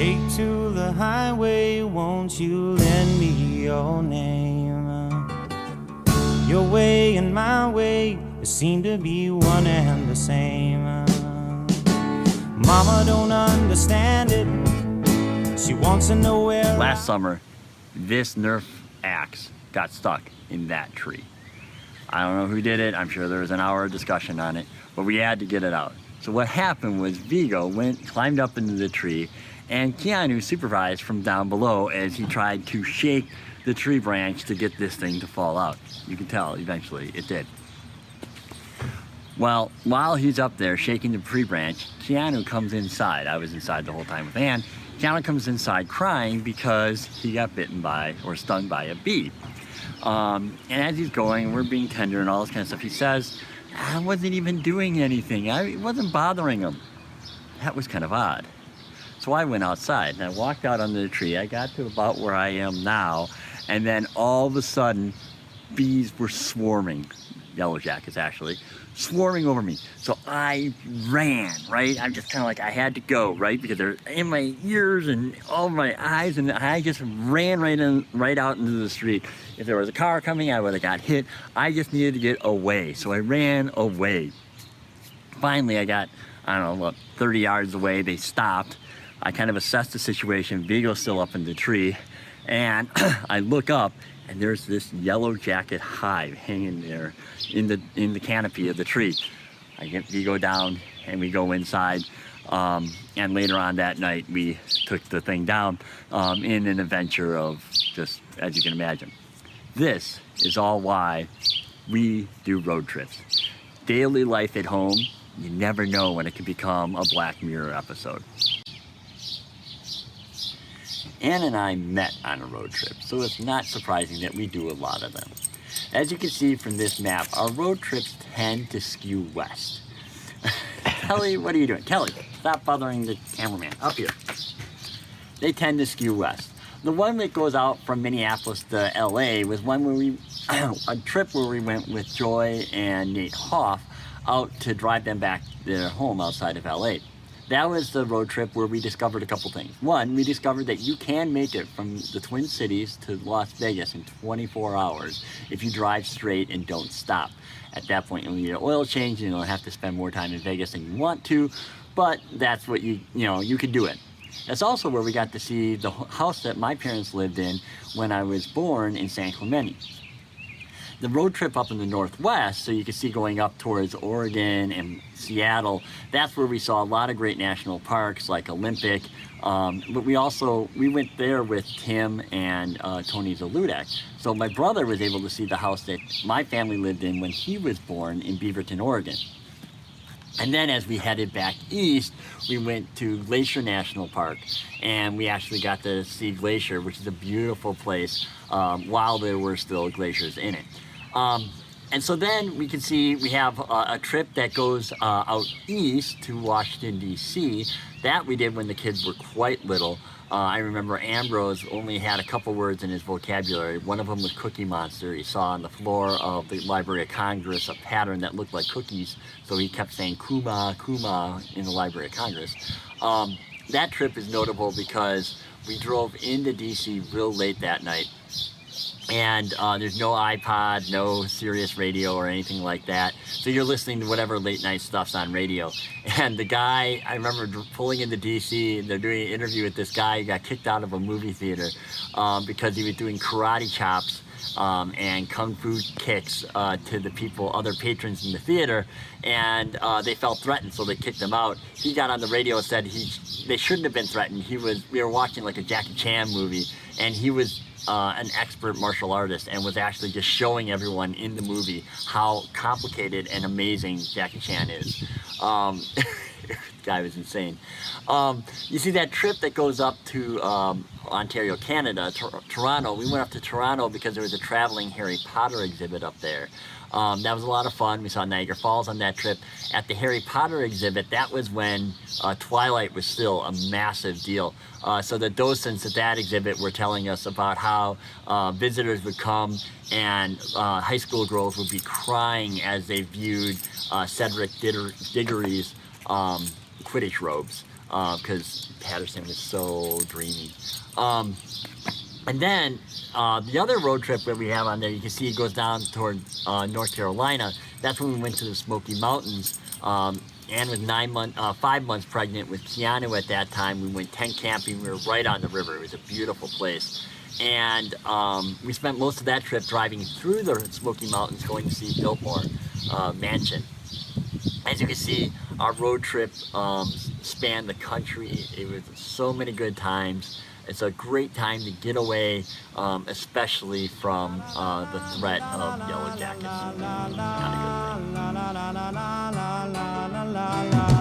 Take to the highway, won't you lend me your name? Your way and my way seem to be one and the same. Mama don't understand it. She wants to know where. Last summer, this Nerf axe got stuck in that tree. I don't know who did it. I'm sure there was an hour of discussion on it, but we had to get it out. So what happened was Viggo climbed up into the tree, and Keanu supervised from down below as he tried to shake the tree branch to get this thing to fall out. You can tell eventually it did. Well, while he's up there shaking the tree branch, Keanu comes inside. I was inside the whole time with Ann. Keanu comes inside crying because he got bitten by or stung by a bee. And as he's going, we're being tender and all this kind of stuff, he says, I wasn't even doing anything. It wasn't bothering him. That was kind of odd. So I went outside and I walked out under the tree. I got to about where I am now, and then all of a sudden, bees were swarming, yellow jackets actually, swarming over me. So I ran, right? I'm just kind of like, I had to go, right? Because they're in my ears and all my eyes, and I just ran right out into the street. If there was a car coming, I would have got hit. I just needed to get away. So I ran away. Finally, I got, I don't know, 30 yards away. They stopped. I kind of assessed the situation. Viggo's still up in the tree. And I look up, and there's this yellow jacket hive hanging there in the canopy of the tree. I get Viggo down, and we go inside. And later on that night, we took the thing down in an adventure of just, as you can imagine. This is all why we do road trips. Daily life at home, you never know when it can become a Black Mirror episode. Ann and I met on a road trip, so it's not surprising that we do a lot of them. As you can see from this map, our road trips tend to skew west. Kelly, what are you doing? Kelly, stop bothering the cameraman. Up here. They tend to skew west. The one that goes out from Minneapolis to LA was one where a trip where we went with Joy and Nate Hoff out to drive them back to their home outside of LA. That was the road trip where we discovered a couple things. One, we discovered that you can make it from the Twin Cities to Las Vegas in 24 hours if you drive straight and don't stop. At that point, you'll need an oil change and you'll have to spend more time in Vegas than you want to, but that's what you can do it. That's also where we got to see the house that my parents lived in when I was born in San Clemente. The road trip up in the Northwest, so you can see going up towards Oregon and Seattle, that's where we saw a lot of great national parks like Olympic, but we went there with Tim and Tony Zaludek. So my brother was able to see the house that my family lived in when he was born in Beaverton, Oregon. And then as we headed back east, we went to Glacier National Park, and we actually got to see Glacier, which is a beautiful place while there were still glaciers in it. And so then we can see we have a trip that goes out east to Washington, D.C. That we did when the kids were quite little. I remember Ambrose only had a couple words in his vocabulary. One of them was Cookie Monster. He saw on the floor of the Library of Congress a pattern that looked like cookies, so he kept saying Kuma, Kuma in the Library of Congress. That trip is notable because we drove into D.C. real late that night. And there's no iPod, no Sirius radio or anything like that. So you're listening to whatever late night stuff's on radio. And the guy, I remember pulling into DC, and they're doing an interview with this guy who got kicked out of a movie theater because he was doing karate chops and kung fu kicks to the other patrons in the theater. And they felt threatened, so they kicked him out. He got on the radio and said they shouldn't have been threatened. We were watching like a Jackie Chan movie, and he was an expert martial artist and was actually just showing everyone in the movie how complicated and amazing Jackie Chan is. The guy was insane. You see that trip that goes up to Ontario, Canada, Toronto. We went up to Toronto because there was a traveling Harry Potter exhibit up there. That was a lot of fun. We saw Niagara Falls on that trip. At the Harry Potter exhibit, that was when Twilight was still a massive deal. So the docents at that exhibit were telling us about how visitors would come and high school girls would be crying as they viewed Cedric Diggory's Quidditch robes. because Patterson was so dreamy. And then the other road trip that we have on there, you can see it goes down toward North Carolina. That's when we went to the Smoky Mountains. Anne was 5 months pregnant with Keanu at that time. We went tent camping. We were right on the river. It was a beautiful place. And we spent most of that trip driving through the Smoky Mountains going to see Biltmore Mansion. As you can see, our road trip spanned the country. It was so many good times. It's a great time to get away, especially from the threat of Yellow Jackets. Not a good thing.